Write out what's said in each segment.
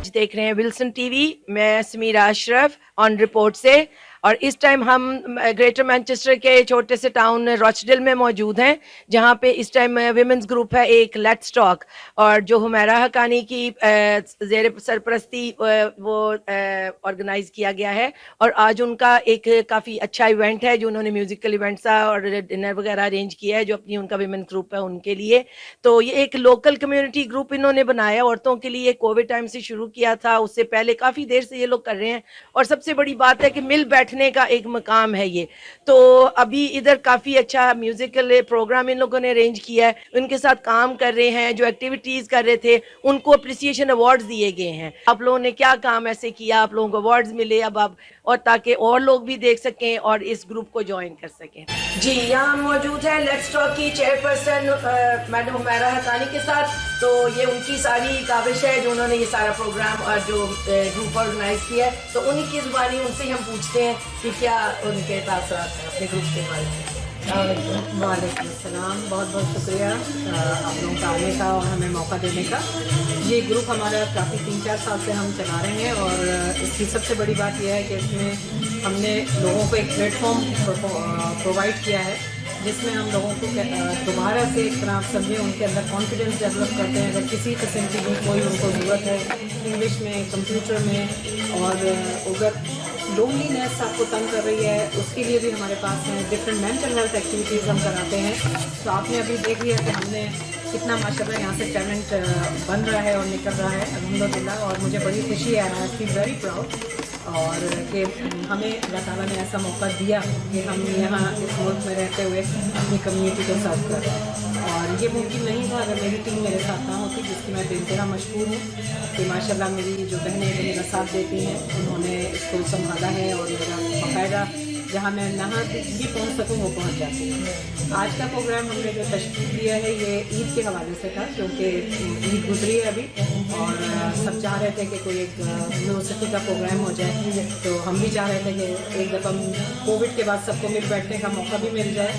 देख रहे हैं विल्सन टीवी। मैं समीरा अशरफ ऑन रिपोर्ट से, और इस टाइम हम ग्रेटर मैनचेस्टर के छोटे से टाउन रॉचडेल में मौजूद हैं, जहां पे इस टाइम विमेंस ग्रुप है एक लेट्स टॉक, और जो हुमैरा हकानी की ज़ेर सरपरस्ती वो ऑर्गेनाइज किया गया है। और आज उनका एक काफ़ी अच्छा इवेंट है जो उन्होंने म्यूजिकल इवेंट सा और डिनर वगैरह अरेंज किया है, जो अपनी उनका विमेंस ग्रुप है उनके लिए। तो ये एक लोकल कम्युनिटी ग्रुप इन्होंने बनाया औरतों के लिए, कोविड टाइम से शुरू किया था, उससे पहले काफ़ी देर से ये लोग कर रहे हैं। और सबसे बड़ी बात है कि मिल बैठने का एक मकाम है ये। तो अभी इधर काफ़ी अच्छा म्यूजिकल प्रोग्राम इन लोगों ने अरेंज किया है, उनके साथ काम कर रहे हैं, जो एक्टिविटीज़ कर रहे थे उनको अप्रिसिएशन अवार्ड्स दिए गए हैं। आप लोगों ने क्या काम ऐसे किया, आप लोगों को अवार्ड्स मिले अब आप, और ताकि और लोग भी देख सकें और इस ग्रुप को ज्वाइन कर सकें। जी, यहाँ मौजूद है लेट्स टॉक की चेयरपर्सन मैडम हुमैरा हकानी के साथ। तो ये उनकी सारी काविश है जो उन्होंने ये सारा प्रोग्राम और जो ग्रुप ऑर्गेनाइज किया है, तो उन्हीं की जुबानी उनसे हम पूछते हैं कि क्या उनके तासरात हैं अपने ग्रुप के बारे में। वालेकुम अस्सलाम, बहुत बहुत शुक्रिया आप लोगों का आने का और हमें मौका देने का। ये ग्रुप हमारा काफ़ी 3-4 साल से हम चला रहे हैं, और इसकी सबसे बड़ी बात यह है कि इसमें हमने लोगों को एक प्लेटफॉर्म प्रोवाइड किया है, जिसमें हम लोगों को दोबारा से एक तरह आप समझें उनके अंदर कॉन्फिडेंस डेवलप करते हैं। अगर किसी किस्म की भी कोई उनको ज़रूरत है इंग्लिश में, कंप्यूटर में, और अगर लोनलीनेस आपको तंग कर रही है उसके लिए भी हमारे पास हैं डिफरेंट मेंटल हेल्थ एक्टिविटीज़ हम कराते हैं। तो आपने अभी देख लिया कि हमने कितना माशाल्लाह यहाँ से टैलेंट बन रहा है और निकल रहा है अल्हम्दुलिल्लाह, और मुझे बड़ी खुशी है, आई फील वेरी प्राउड, और कि हमें अल्लाह ताला ने ऐसा मौका दिया कि हम यहाँ इस मुल्क में रहते हुए अपनी कम्युनिटी को सर्व कर रहे हैं। और ये मुमकिन नहीं था अगर मेरी टीम मेरे साथ ना होती, जिसकी मैं बेइंतहा मशहूर हूँ कि माशाल्लाह मेरी जो बहनें जो मेरा साथ देती हैं उन्होंने इसको संभाला है, और मेरा बाकायदा जहाँ मैं ना भी पहुँच सकूँ वो पहुँच जाती हूँ। आज का प्रोग्राम हमने जो तशकील दिया है ये ईद के हवाले से था, क्योंकि ईद गुजरी है अभी और सब चाह रहे थे कि कोई एक यूनिवर्सिटी का प्रोग्राम हो जाए। तो हम भी चाह रहे थे कि एक दफ़ा कोविड के बाद सबको मिल बैठने का मौका भी मिल जाए,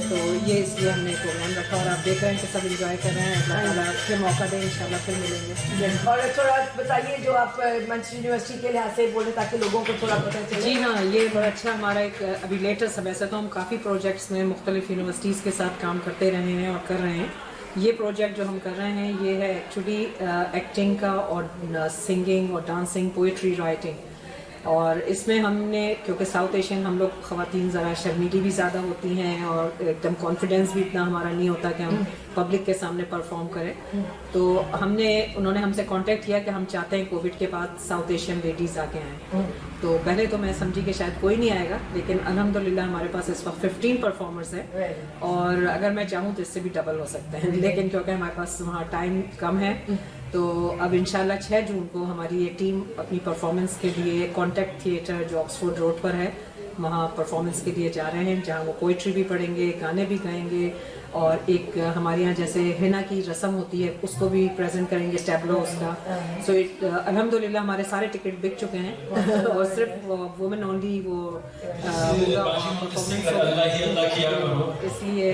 तो ये इसलिए हमने प्रोग्राम रखा। और आप देख रहे हैं कि सब इंजॉय कर रहे हैं, अल्लाह ताला फिर मौका दें, इंशाल्लाह फिर मिलेंगे। और थोड़ा बताइए जो आप मैनचेस्टर यूनिवर्सिटी के लिहाज से बोले ताकि लोगों को थोड़ा पता चले। जी हाँ, ये बड़ा अच्छा हमारा एक अभी लेटेस्ट है। वैसे तो हम काफ़ी प्रोजेक्ट्स में मुख्तलिफ यूनिवर्सिटीज़ के साथ काम करते रहे हैं और कर रहे हैं। ये प्रोजेक्ट जो हम कर रहे हैं ये है एक्चुअली एक्टिंग का और सिंगिंग और डांसिंग, पोइट्री राइटिंग। और इसमें हमने, क्योंकि साउथ एशियन हम लोग ख़वातीन ज़रा शर्मीली भी ज़्यादा होती हैं और एकदम कॉन्फिडेंस भी इतना हमारा नहीं होता कि हम पब्लिक के सामने परफॉर्म करें, तो उन्होंने हमसे कांटेक्ट किया कि हम चाहते हैं कोविड के बाद साउथ एशियन लेडीज़ आके आएँ। तो पहले तो मैं समझी कि शायद कोई नहीं आएगा, लेकिन अल्हम्दुलिल्लाह हमारे पास इस वक्त 15 परफॉर्मर्स हैं, और अगर मैं चाहूँ तो इससे भी डबल हो सकते हैं, लेकिन क्योंकि हमारे पास वहाँ टाइम कम है, तो अब इंशाल्लाह 6 जून को हमारी ये टीम अपनी परफॉर्मेंस के लिए कॉन्टेक्ट थिएटर जो ऑक्सफोर्ड रोड पर है वहाँ परफॉर्मेंस के लिए जा रहे हैं, जहाँ वो पोइट्री भी पढ़ेंगे, गाने भी गाएंगे, और एक हमारे यहाँ जैसे हिना की रस्म होती है उसको भी प्रेजेंट करेंगे, टैब्लो उसका। सो अल्हम्दुलिल्लाह हमारे सारे टिकट बिक चुके हैं और सिर्फ वुमेन ओनली वो परफॉर्मेंस होगा, इसलिए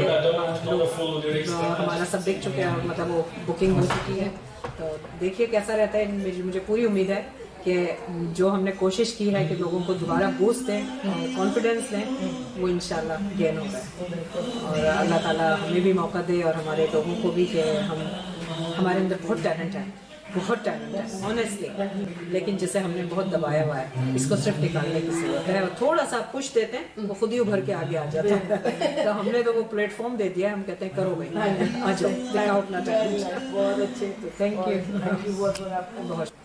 हमारा सब बिक चुके हैं, मतलब वो बुकिंग हो चुकी है। तो देखिए कैसा रहता है। मुझे पूरी उम्मीद है कि जो हमने कोशिश की है कि लोगों को दोबारा बूस्ट दें, कॉन्फिडेंस दें, वो इंशाल्लाह गेन होगा, और अल्लाह ताला हमें भी मौका दे और हमारे लोगों को भी, कि हमारे अंदर बहुत टैलेंट है ऑनेस्टली, लेकिन जिसे हमने बहुत दबाया हुआ है, इसको सिर्फ निकालने की जरूरत है, और थोड़ा सा पुश देते हैं वो खुद ही उभर के आगे आ जाता है। तो हमने तो वो प्लेटफॉर्म दे दिया, हम कहते हैं करो भाई, आ जाओ, दिखाओ अपना टैलेंट। बहुत अच्छे, थैंक यू बहुत।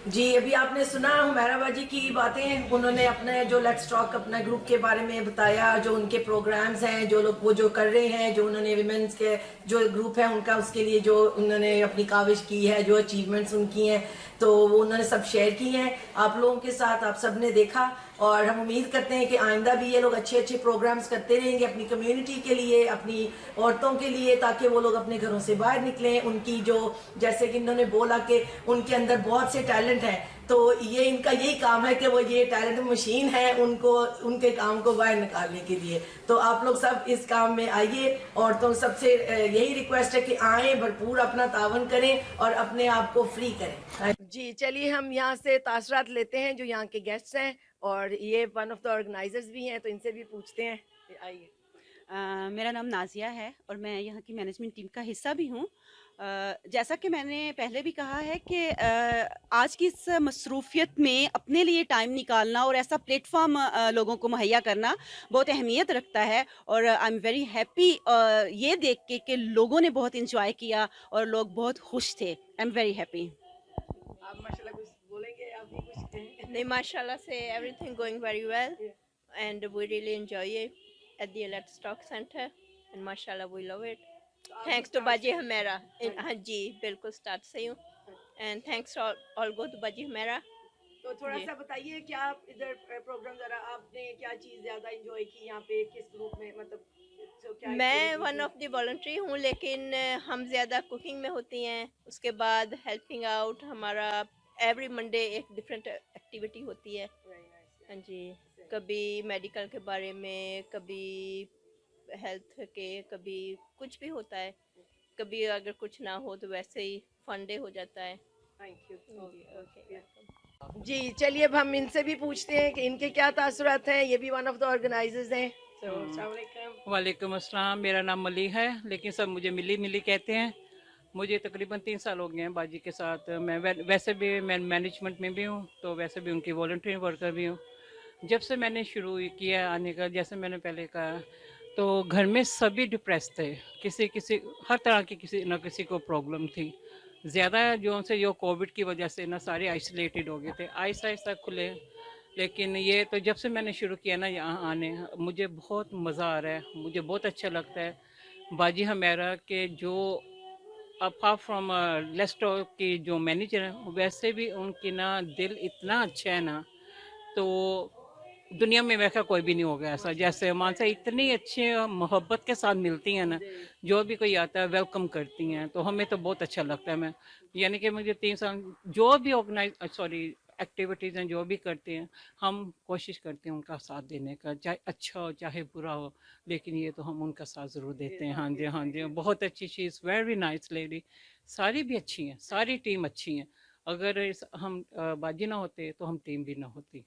जी, अभी आपने सुना हुमैरा बाजी की बातें, उन्होंने अपने जो लेट्स टॉक अपने ग्रुप के बारे में बताया, जो उनके प्रोग्राम्स हैं, जो लोग वो जो कर रहे हैं, जो उन्होंने विमेंस के जो ग्रुप है उनका उसके लिए जो उन्होंने अपनी काविश की है, जो अचीवमेंट्स उनकी हैं, तो वो उन्होंने सब शेयर की हैं आप लोगों के साथ, आप सब ने देखा। اور ہم امید کرتے ہیں کہ آئندہ بھی یہ لوگ اچھے اچھے پروگرامز کرتے رہیں گے اپنی کمیونٹی کے لیے, اپنی عورتوں کے لیے, تاکہ وہ لوگ اپنے گھروں سے باہر نکلیں. ان کی جو جیسے کہ انہوں نے بولا کہ ان کے اندر بہت سے ٹیلنٹ ہیں, تو یہ ان کا یہی کام ہے کہ وہ یہ ٹیلنٹ مشین ہے ان کو ان کے کام کو باہر نکالنے کے لیے. تو آپ لوگ سب اس کام میں آئیے. عورتوں سب سے یہی ریکویسٹ ہے کہ آئیں, بھرپور اپنا تعاون کریں اور اپنے آپ کو فری کریں. جی چلیے ہم یہاں سے تاثرات لیتے ہیں جو یہاں کے گیسٹس ہیں, اور یہ ون آف دا آرگنائزرز بھی ہیں, تو ان سے بھی پوچھتے ہیں. آئیے. میرا نام نازیہ ہے اور میں یہاں کی مینجمنٹ ٹیم کا حصہ بھی ہوں. جیسا کہ میں نے پہلے بھی کہا ہے کہ آج کی اس مصروفیت میں اپنے لیے ٹائم نکالنا اور ایسا پلیٹ فارم لوگوں کو مہیا کرنا بہت اہمیت رکھتا ہے. اور آئی ایم ویری ہیپی یہ دیکھ کے کہ لوگوں نے بہت انجوائے کیا اور لوگ بہت خوش تھے. I am very happy. آپ ماشاء اللہ کچھ بولیں گے, آپ بھی کچھ کہیں؟ نہیں, ماشاء اللہ سے everything going very well and we really enjoy it at the alert stock centre and ماشاء اللہ we love it. Thanks to باجی ہمیرا. ہاں جی بالکل اسٹارٹ سے ہوں. And thanks all go to باجی ہمیرا. تو تھوڑا سا بتائیے کیا ادھر پروگرام ذرا آپ نے کیا چیز زیادہ انجوائے کی یہاں پہ, کس گروپ میں, مطلب میں ون آف دی والنٹری ہوں, لیکن ہم زیادہ کوکنگ میں ہوتی ہیں. اس کے بعد ہیلپنگ آؤٹ, ہمارا ایوری منڈے ایک ڈفرینٹ ایکٹیویٹی ہوتی ہے. ہاں جی, کبھی میڈیکل کے بارے میں, کبھی ہیلتھ کے, کبھی کچھ بھی ہوتا ہے. کبھی اگر کچھ نہ ہو تو ویسے ہی فن ڈے ہو جاتا ہے. جی چلیے اب ہم ان سے بھی پوچھتے ہیں کہ ان کے کیا تاثرات ہیں. یہ بھی ون آف دا آرگنائزرز ہیں. السلام علیکم. وعلیکم السلام. میرا نام ملی ہے لیکن سب مجھے ملی ملی کہتے ہیں. مجھے تقریباً 3 سال ہو گئے ہیں باجی کے ساتھ. میں ویسے بھی میں مینجمنٹ میں بھی ہوں, تو ویسے بھی ان کی والنٹری ورکر بھی ہوں. جب سے میں نے شروع کیا آنے کا, جیسے میں نے پہلے کہا, تو گھر میں سبھی ڈپریس تھے. کسی ہر طرح کی کسی نہ کسی کو پرابلم تھی. زیادہ جو کووڈ کی وجہ سے نا سارے آئسولیٹڈ ہو گئے تھے. آہستہ آہستہ کھلے, لیکن یہ تو جب سے میں نے شروع کیا نا یہاں آنے, مجھے بہت مزہ آ رہا ہے. مجھے بہت اچھا لگتا ہے. باجی ہمیرا کے جو اپارٹ فرام لیسٹو کی جو مینیجر ہیں, ویسے بھی ان کی نا دل اتنا اچھا ہے نا, تو دنیا میں ویسا کوئی بھی نہیں ہوگا ایسا. جیسے مانسا اتنی اچھی محبت کے ساتھ ملتی ہیں نا, جو بھی کوئی آتا ہے ویلکم کرتی ہیں, تو ہمیں تو بہت اچھا لگتا ہے. میں یعنی کہ مجھے 3 سال جو بھی ایکٹیویٹیز ہیں جو بھی کرتے ہیں, ہم کوشش کرتے ہیں ان کا ساتھ دینے کا, چاہے اچھا ہو چاہے برا ہو, لیکن یہ تو ہم ان کا ساتھ ضرور دیتے ہیں. ہاں جی ہاں جی, بہت اچھی چیز, ویری نائس لیڈی. ساری بھی اچھی ہیں, ساری ٹیم اچھی ہیں. اگر ہم باجی نہ ہوتے تو ہم ٹیم بھی نہ ہوتی.